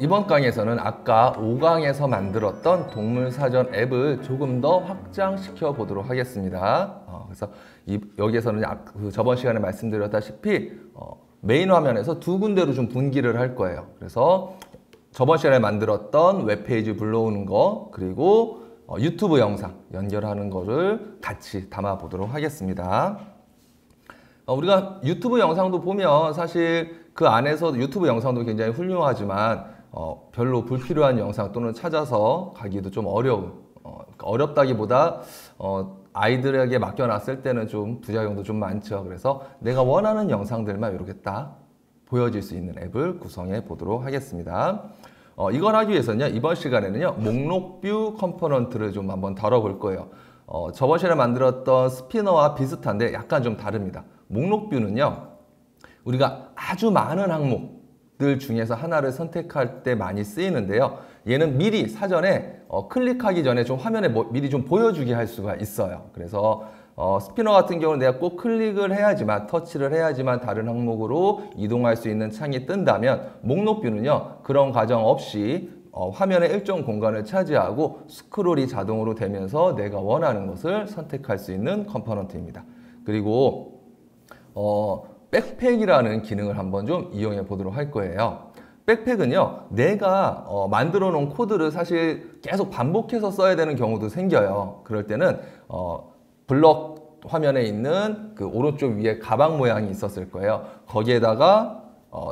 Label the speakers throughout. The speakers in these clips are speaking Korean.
Speaker 1: 이번 강의에서는 아까 5강에서 만들었던 동물사전 앱을 조금 더 확장시켜 보도록 하겠습니다. 그래서 여기에서는 저번 시간에 말씀드렸다시피 메인 화면에서 두 군데로 좀 분기를 할 거예요. 그래서 저번 시간에 만들었던 웹페이지 불러오는 거, 그리고 유튜브 영상 연결하는 거를 같이 담아 보도록 하겠습니다. 우리가 유튜브 영상도 보면 사실 그 안에서 유튜브 영상도 굉장히 훌륭하지만 별로 불필요한 영상 또는 찾아서 가기도 좀 어렵다기보다 아이들에게 맡겨놨을 때는 좀 부작용도 좀 많죠. 그래서 내가 원하는 영상들만 이렇게 딱 보여질 수 있는 앱을 구성해 보도록 하겠습니다. 이걸 하기 위해서는요, 이번 시간에는요, 목록 뷰 컴포넌트를 좀 한번 다뤄볼 거예요. 저번 시간에 만들었던 스피너와 비슷한데 약간 좀 다릅니다. 목록 뷰는요, 우리가 아주 많은 항목들 중에서 하나를 선택할 때 많이 쓰이는데요. 얘는 미리 사전에 클릭하기 전에 좀 화면에 미리 좀 보여주게 할 수가 있어요. 그래서 스피너 같은 경우는 내가 꼭 클릭을 해야지만, 터치를 해야지만 다른 항목으로 이동할 수 있는 창이 뜬다면, 목록 뷰는요, 그런 과정 없이 화면의 일정 공간을 차지하고 스크롤이 자동으로 되면서 내가 원하는 것을 선택할 수 있는 컴포넌트입니다. 그리고 백팩이라는 기능을 한번 좀 이용해 보도록 할 거예요. 백팩은요, 내가 만들어 놓은 코드를 사실 계속 반복해서 써야 되는 경우도 생겨요. 그럴 때는 블럭 화면에 있는 그 오른쪽 위에 가방 모양이 있었을 거예요. 거기에다가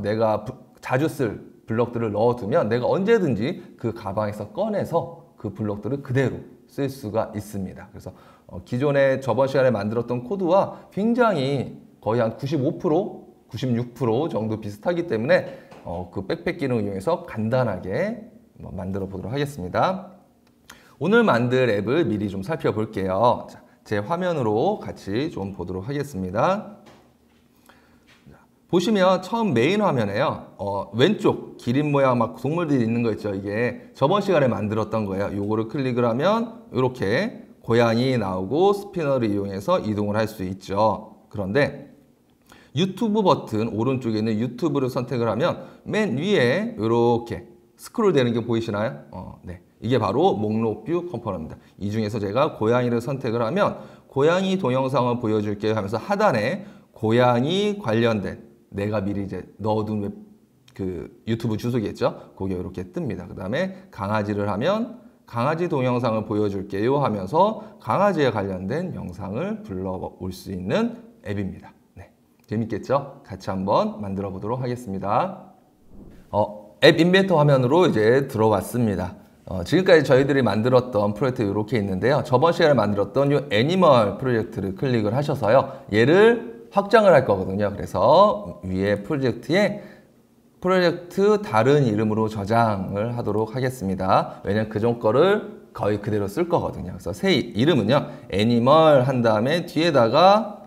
Speaker 1: 내가 자주 쓸 블럭들을 넣어두면 내가 언제든지 그 가방에서 꺼내서 그 블럭들을 그대로 쓸 수가 있습니다. 그래서 기존에 저번 시간에 만들었던 코드와 굉장히 거의 한 95%, 96% 정도 비슷하기 때문에 그 백팩 기능을 이용해서 간단하게 만들어 보도록 하겠습니다. 오늘 만들 앱을 미리 좀 살펴볼게요. 자, 제 화면으로 같이 좀 보도록 하겠습니다. 보시면 처음 메인 화면에요. 왼쪽 기린 모양 막 동물들이 있는 거 있죠. 이게 저번 시간에 만들었던 거예요. 요거를 클릭을 하면 이렇게 고양이 나오고 스피너를 이용해서 이동을 할 수 있죠. 그런데 유튜브 버튼 오른쪽에 있는 유튜브를 선택을 하면 맨 위에 이렇게 스크롤 되는 게 보이시나요? 네. 이게 바로 목록 뷰 컴포넌트입니다. 이 중에서 제가 고양이를 선택을 하면 고양이 동영상을 보여줄게요 하면서 하단에 고양이 관련된 내가 미리 이제 넣어둔 그 유튜브 주소겠죠? 그게 이렇게 뜹니다. 그 다음에 강아지를 하면 강아지 동영상을 보여줄게요 하면서 강아지에 관련된 영상을 불러올 수 있는 앱입니다. 네, 재밌겠죠? 같이 한번 만들어 보도록 하겠습니다. 앱 인벤터 화면으로 이제 들어왔습니다. 지금까지 저희들이 만들었던 프로젝트 이렇게 있는데요. 저번 시간에 만들었던 이 애니멀 프로젝트를 클릭을 하셔서요. 얘를 확장을 할 거거든요. 그래서 위에 프로젝트 다른 이름으로 저장을 하도록 하겠습니다. 왜냐면 그전 거를 거의 그대로 쓸 거거든요. 그래서 새 이름은요, 애니멀 한 다음에 뒤에다가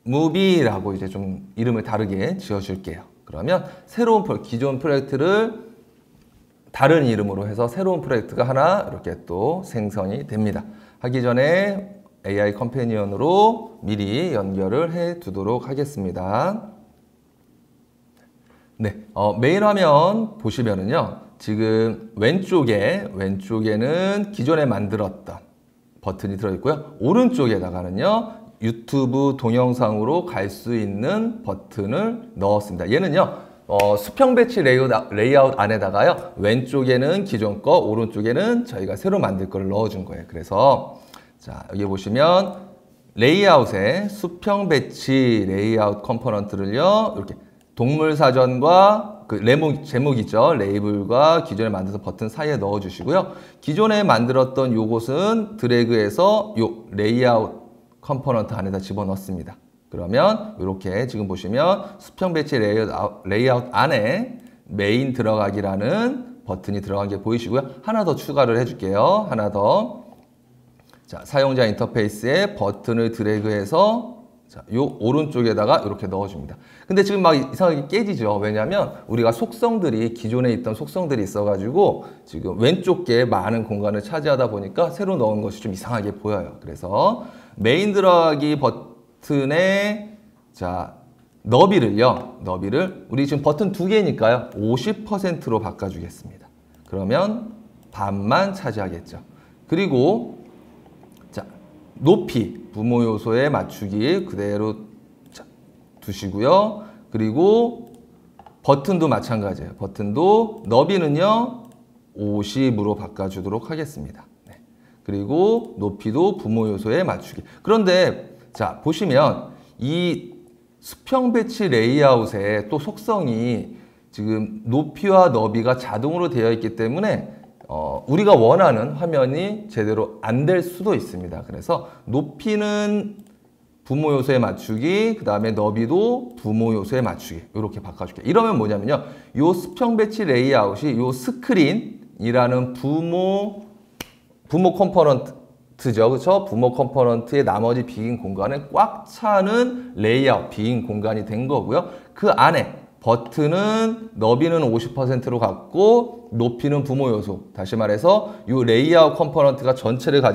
Speaker 1: 무비라고 이제 좀 이름을 다르게 지어줄게요. 그러면 새로운 기존 프로젝트를 다른 이름으로 해서 새로운 프로젝트가 하나 이렇게 또 생성이 됩니다. 하기 전에 AI 컴패니언으로 미리 연결을 해 두도록 하겠습니다. 네, 메인 화면 보시면은요, 지금 왼쪽에는 기존에 만들었던 버튼이 들어있고요. 오른쪽에다가는요, 유튜브 동영상으로 갈 수 있는 버튼을 넣었습니다. 얘는요, 수평 배치 레이아웃 안에다가요, 왼쪽에는 기존 거, 오른쪽에는 저희가 새로 만들 거를 넣어준 거예요. 그래서 자, 여기 보시면 레이아웃에 수평 배치 레이아웃 컴포넌트를요, 이렇게 동물 사전과 그 제목이죠. 레이블과 기존에 만들어서 버튼 사이에 넣어 주시고요. 기존에 만들었던 요것은 드래그해서 요 레이아웃 컴포넌트 안에다 집어넣습니다. 그러면 이렇게 지금 보시면 수평 배치 레이아웃 안에 메인 들어가기라는 버튼이 들어간 게 보이시고요. 하나 더 추가를 해줄게요. 하나 더. 자, 사용자 인터페이스에 버튼을 드래그해서 자, 요 오른쪽에다가 이렇게 넣어줍니다. 근데 지금 막 이상하게 깨지죠. 왜냐하면 우리가 기존에 있던 속성들이 있어가지고 지금 왼쪽 게 많은 공간을 차지하다 보니까 새로 넣은 것이 좀 이상하게 보여요. 그래서 메인 들어가기 버튼에 자, 너비를 우리 지금 버튼 2개니까요. 50%로 바꿔주겠습니다. 그러면 반만 차지하겠죠. 그리고 자, 높이 부모 요소에 맞추기 그대로 두시고요. 그리고 버튼도 마찬가지예요. 버튼도 너비는요 50으로 바꿔주도록 하겠습니다. 네. 그리고 높이도 부모 요소에 맞추기. 그런데 자 보시면 이 수평 배치 레이아웃의 또 속성이 지금 높이와 너비가 자동으로 되어 있기 때문에 우리가 원하는 화면이 제대로 안 될 수도 있습니다. 그래서 높이는 부모 요소에 맞추기, 그 다음에 너비도 부모 요소에 맞추기 이렇게 바꿔줄게요. 이러면 뭐냐면요, 이 수평 배치 레이아웃이 이 스크린이라는 부모 컴포넌트죠, 그렇죠? 부모 컴포넌트의 나머지 빈 공간에 꽉 차는 레이아웃 빈 공간이 된 거고요. 그 안에 버튼은 너비는 50%로 갖고 높이는 부모 요소. 다시 말해서 이 레이아웃 컴포넌트가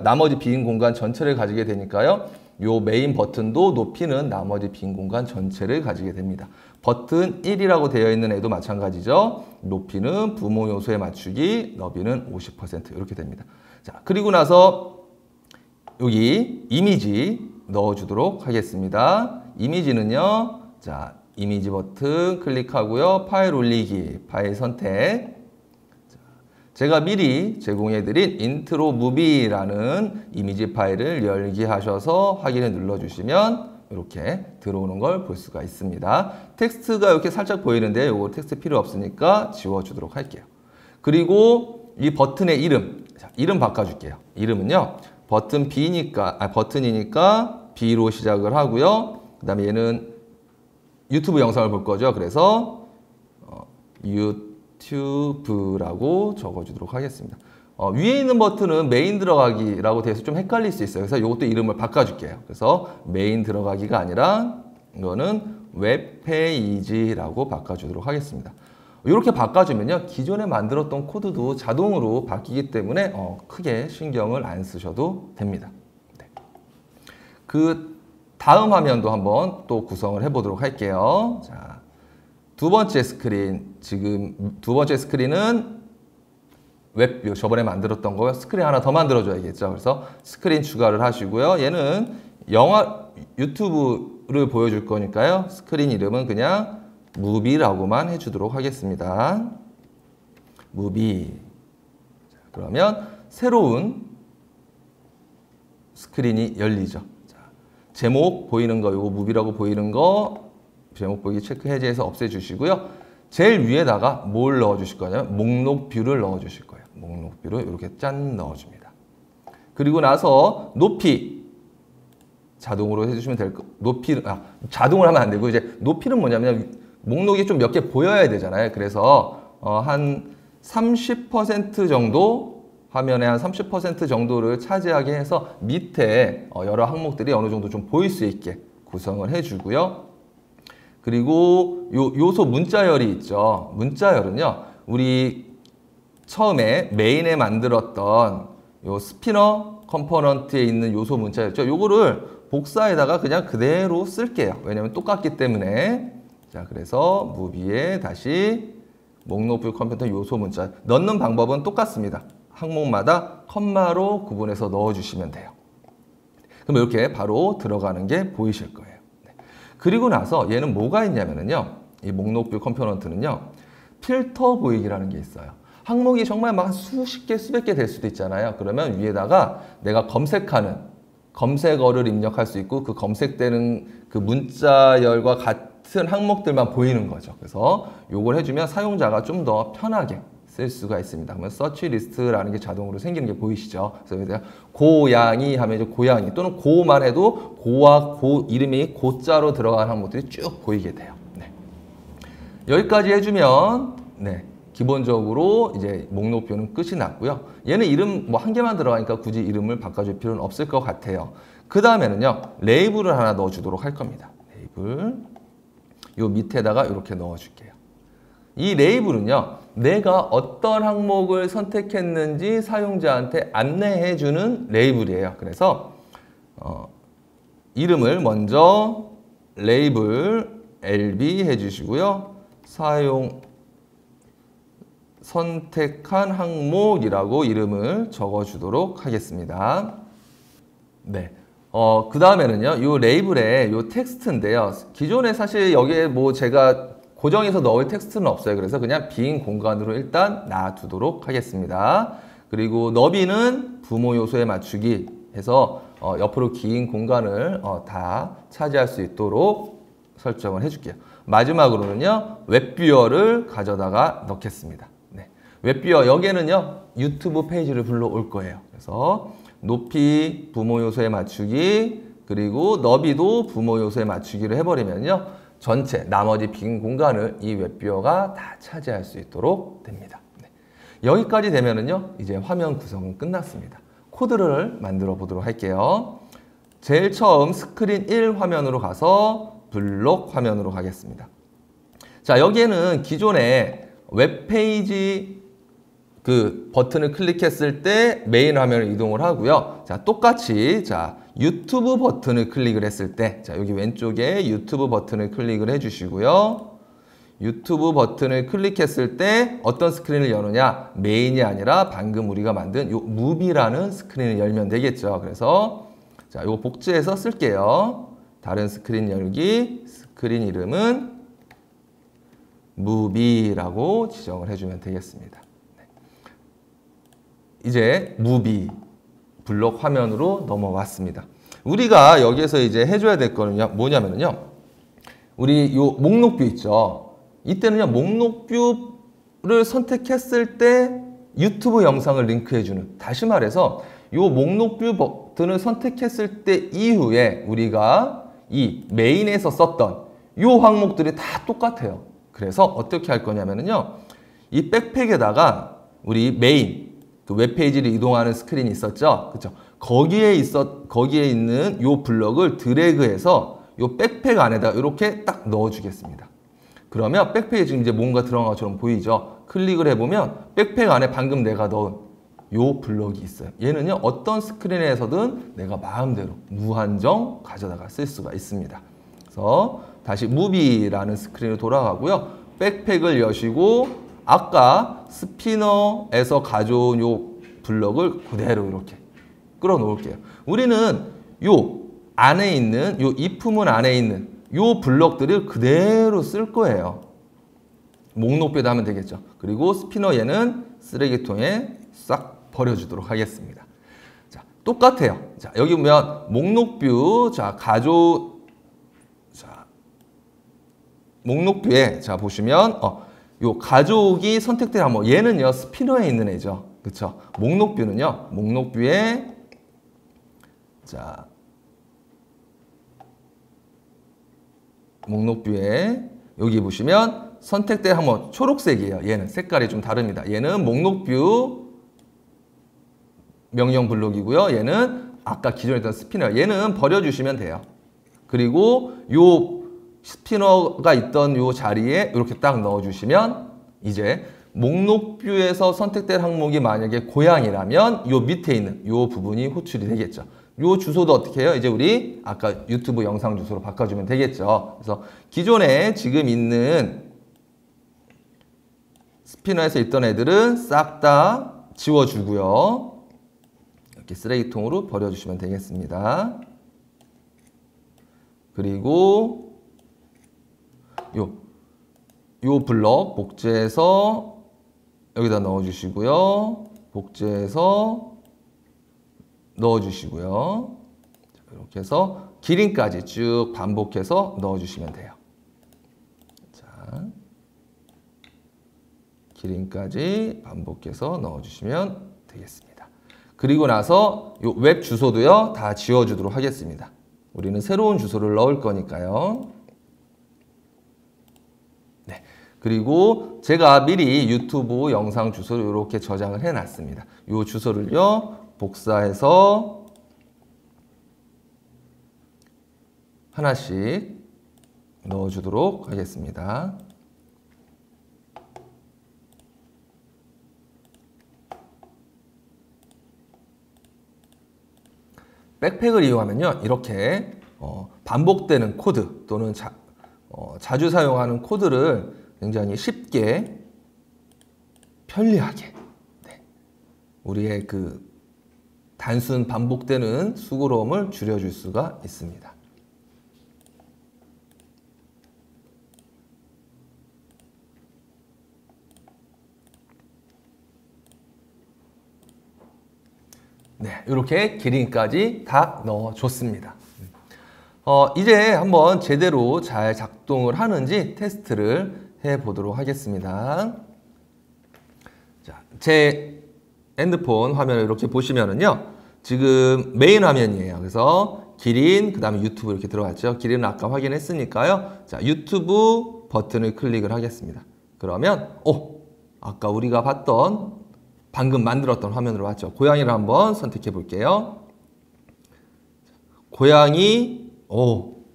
Speaker 1: 나머지 빈 공간 전체를 가지게 되니까요. 이 메인 버튼도 높이는 나머지 빈 공간 전체를 가지게 됩니다. 버튼 1이라고 되어 있는 애도 마찬가지죠. 높이는 부모 요소에 맞추기, 너비는 50% 이렇게 됩니다. 자, 그리고 나서 여기 이미지 넣어주도록 하겠습니다. 이미지는요, 자, 이미지 버튼 클릭하고요. 파일 올리기, 파일 선택. 제가 미리 제공해드린 인트로 무비라는 이미지 파일을 열기 하셔서 확인을 눌러주시면 이렇게 들어오는 걸 볼 수가 있습니다. 텍스트가 이렇게 살짝 보이는데 이거 텍스트 필요 없으니까 지워주도록 할게요. 그리고 이 버튼의 이름, 자, 이름 바꿔줄게요. 이름은요, 버튼이니까 B로 시작을 하고요. 그 다음에 얘는 유튜브 영상을 볼 거죠. 그래서 유튜브라고 적어주도록 하겠습니다. 위에 있는 버튼은 메인 들어가기라고 돼서 좀 헷갈릴 수 있어요. 그래서 이것도 이름을 바꿔줄게요. 그래서 메인 들어가기가 아니라 이거는 웹페이지라고 바꿔주도록 하겠습니다. 이렇게 바꿔주면요, 기존에 만들었던 코드도 자동으로 바뀌기 때문에 크게 신경을 안 쓰셔도 됩니다. 네. 그 다음 화면도 한번 또 구성을 해보도록 할게요. 자, 두 번째 스크린, 지금 두 번째 스크린은 웹뷰, 저번에 만들었던 거요. 스크린 하나 더 만들어줘야겠죠. 그래서 스크린 추가를 하시고요. 얘는 유튜브를 보여줄 거니까요. 스크린 이름은 그냥 무비라고만 해주도록 하겠습니다. 무비. 그러면 새로운 스크린이 열리죠. 자, 제목 보이는 거, 요거 무비라고 보이는 거 제목 보기 체크 해제해서 없애주시고요. 제일 위에다가 뭘 넣어주실 거냐면 목록뷰를 넣어주실 거예요. 목록뷰를 이렇게 짠 넣어줍니다. 그리고 나서 높이 자동으로 해주시면 될 거. 자동으로 하면 안 되고 이제 높이는 뭐냐면 목록이 좀 몇 개 보여야 되잖아요. 그래서 한 30% 정도 화면에 한 30% 정도를 차지하게 해서 밑에 여러 항목들이 어느 정도 좀 보일 수 있게 구성을 해주고요. 그리고 요소 문자열이 있죠. 문자열은요, 우리 처음에 메인에 만들었던 요 스피너 컴포넌트에 있는 요소 문자열죠. 요거를 복사에다가 그냥 그대로 쓸게요. 왜냐면 똑같기 때문에. 자, 그래서 무비에 다시 목록뷰 컴퓨터 요소 문자 넣는 방법은 똑같습니다. 항목마다 컴마로 구분해서 넣어주시면 돼요. 그럼 이렇게 바로 들어가는 게 보이실 거예요. 네. 그리고 나서 얘는 뭐가 있냐면요, 이 목록뷰 컴포넌트는요, 필터 보이기라는 게 있어요. 항목이 정말 막 수십 개, 수백 개 될 수도 있잖아요. 그러면 위에다가 내가 검색어를 입력할 수 있고 그 검색되는 그 문자열과 같은 항목들만 보이는 거죠. 그래서 요걸 해주면 사용자가 좀 더 편하게 쓸 수가 있습니다. 그러면 서치 리스트라는 게 자동으로 생기는 게 보이시죠? 그래서 고양이 하면 이제 고양이 또는 고만 해도 고와 고 이름이 고자로 들어가는 항목들이 쭉 보이게 돼요. 네. 여기까지 해주면 네, 기본적으로 이제 목록뷰는 끝이 났고요. 얘는 이름 뭐 한 개만 들어가니까 굳이 이름을 바꿔줄 필요는 없을 것 같아요. 그 다음에는요, 레이블을 하나 넣어주도록 할 겁니다. 레이블. 요 밑에다가 이렇게 넣어줄게요. 이 레이블은요, 내가 어떤 항목을 선택했는지 사용자한테 안내해주는 레이블이에요. 그래서 이름을 먼저 레이블 LB 해주시고요. 사용 선택한 항목이라고 이름을 적어주도록 하겠습니다. 네. 그 다음에는요, 요 레이블에 요 텍스트인데요. 기존에 사실 여기에 뭐 제가 고정해서 넣을 텍스트는 없어요. 그래서 그냥 빈 공간으로 일단 놔두도록 하겠습니다. 그리고 너비는 부모 요소에 맞추기 해서 옆으로 긴 공간을 다 차지할 수 있도록 설정을 해줄게요. 마지막으로는요, 웹뷰어를 가져다가 넣겠습니다. 네. 웹뷰어 여기에는요, 유튜브 페이지를 불러올 거예요. 그래서 높이 부모 요소에 맞추기, 그리고 너비도 부모 요소에 맞추기를 해버리면요, 전체 나머지 빈 공간을 이 웹뷰어가 다 차지할 수 있도록 됩니다. 네. 여기까지 되면은요, 이제 화면 구성은 끝났습니다. 코드를 만들어 보도록 할게요. 제일 처음 스크린 1 화면으로 가서 블록 화면으로 가겠습니다. 자, 여기에는 기존에 웹페이지 그 버튼을 클릭했을 때 메인 화면을 이동을 하고요. 자, 똑같이 자, 유튜브 버튼을 클릭을 했을 때, 자, 여기 왼쪽에 유튜브 버튼을 클릭을 해주시고요. 유튜브 버튼을 클릭했을 때 어떤 스크린을 여느냐? 메인이 아니라 방금 우리가 만든 요 무비라는 스크린을 열면 되겠죠. 그래서 자, 요거 복제해서 쓸게요. 다른 스크린 열기, 스크린 이름은 무비라고 지정을 해주면 되겠습니다. 네. 이제 무비 블록 화면으로 넘어왔습니다. 우리가 여기에서 이제 해줘야 될 거는요, 뭐냐면요, 우리 요 목록뷰 있죠. 이때는요, 목록뷰를 선택했을 때 유튜브 영상을 링크해주는, 다시 말해서 요 목록뷰 버튼을 선택했을 때 이후에 우리가 이 메인에서 썼던 요 항목들이 다 똑같아요. 그래서 어떻게 할 거냐면요, 이 백팩에다가 우리 메인 그 웹페이지를 이동하는 스크린이 있었죠. 그렇죠? 거기에 있는 요 블럭을 드래그해서 요 백팩 안에다 이렇게 딱 넣어주겠습니다. 그러면 백팩에 지금 이제 뭔가 들어간 것처럼 보이죠? 클릭을 해보면 백팩 안에 방금 내가 넣은 요 블럭이 있어요. 얘는요, 어떤 스크린에서든 내가 마음대로 무한정 가져다가 쓸 수가 있습니다. 그래서 다시 무비라는 스크린으로 돌아가고요. 백팩을 여시고 아까 스피너에서 가져온 요 블럭을 그대로 이렇게 끌어 놓을게요. 우리는 요 안에 있는 요 if문 안에 있는 요 블럭들을 그대로 쓸 거예요. 목록표에다 하면 되겠죠. 그리고 스피너 얘는 쓰레기통에 싹 버려주도록 하겠습니다. 자, 똑같아요. 자, 여기 보면 목록뷰, 자, 목록뷰에 자 보시면 요 가족이 선택된 항목, 얘는요 스피너에 있는 애죠. 그쵸? 목록뷰는요, 목록뷰에 자 목록뷰에 여기 보시면 선택된 항목 초록색이에요. 얘는 색깔이 좀 다릅니다. 얘는 목록뷰 명령 블록이고요. 얘는 아까 기존에 있던 스피너, 얘는 버려주시면 돼요. 그리고 요 스피너가 있던 요 자리에 이렇게 딱 넣어주시면 이제 목록뷰에서 선택된 항목이 만약에 고양이라면 요 밑에 있는 요 부분이 호출이 되겠죠. 요 주소도 어떻게 해요? 이제 우리 아까 유튜브 영상 주소로 바꿔주면 되겠죠. 그래서 기존에 지금 있는 스피너에서 있던 애들은 싹 다 지워주고요. 이렇게 쓰레기통으로 버려주시면 되겠습니다. 그리고 요 블럭 복제해서 여기다 넣어주시고요. 복제해서 넣어주시고요. 이렇게 해서 기린까지 쭉 반복해서 넣어주시면 돼요. 자, 기린까지 반복해서 넣어주시면 되겠습니다. 그리고 나서 요 웹 주소도요 다 지워주도록 하겠습니다. 우리는 새로운 주소를 넣을 거니까요. 네. 그리고 제가 미리 유튜브 영상 주소를 이렇게 저장을 해놨습니다. 이 주소를요 복사해서 하나씩 넣어주도록 하겠습니다. 백팩을 이용하면요 이렇게 반복되는 코드 또는 자주 사용하는 코드를 굉장히 쉽게 편리하게 우리의 그 단순 반복되는 수고로움을 줄여줄 수가 있습니다. 네, 이렇게 기린까지 다 넣어줬습니다. 이제 한번 제대로 잘 작동을 하는지 테스트를 해보도록 하겠습니다. 자, 제 핸드폰 화면을 이렇게 보시면은요, 지금 메인 화면이에요. 그래서 기린, 그 다음에 유튜브 이렇게 들어갔죠. 기린은 아까 확인했으니까요. 자, 유튜브 버튼을 클릭을 하겠습니다. 그러면, 아까 우리가 봤던, 방금 만들었던 화면으로 왔죠. 고양이를 한번 선택해 볼게요. 고양이,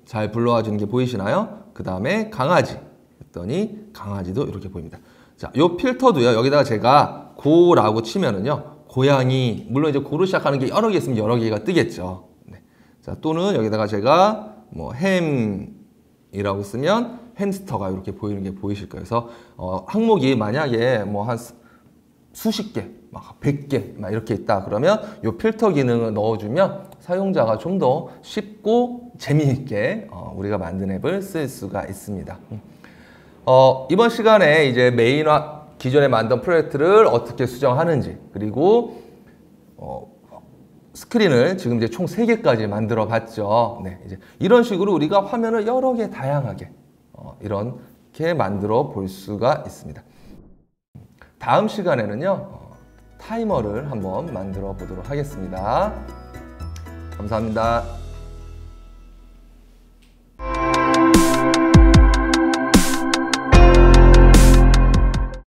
Speaker 1: 잘 불러와 주는 게 보이시나요? 그 다음에 강아지 했더니 강아지도 이렇게 보입니다. 자, 요 필터도요. 여기다가 제가 고라고 치면은요. 고양이, 물론 이제 고로 시작하는 게 여러 개 있으면 여러 개가 뜨겠죠. 네. 자, 또는 여기다가 제가 뭐 햄이라고 쓰면 햄스터가 이렇게 보이는 게 보이실 거예요. 그래서 항목이 만약에 뭐 한 수십 개, 막 100개 막 이렇게 있다 그러면 이 필터 기능을 넣어주면 사용자가 좀 더 쉽고 재미있게 우리가 만든 앱을 쓸 수가 있습니다. 이번 시간에 이제 메인화 기존에 만든 프로젝트를 어떻게 수정하는지, 그리고 스크린을 지금 이제 총 3개까지 만들어 봤죠. 네, 이제 이런 식으로 우리가 화면을 여러 개 다양하게 이렇게 만들어 볼 수가 있습니다. 다음 시간에는요, 타이머를 한번 만들어 보도록 하겠습니다. 감사합니다.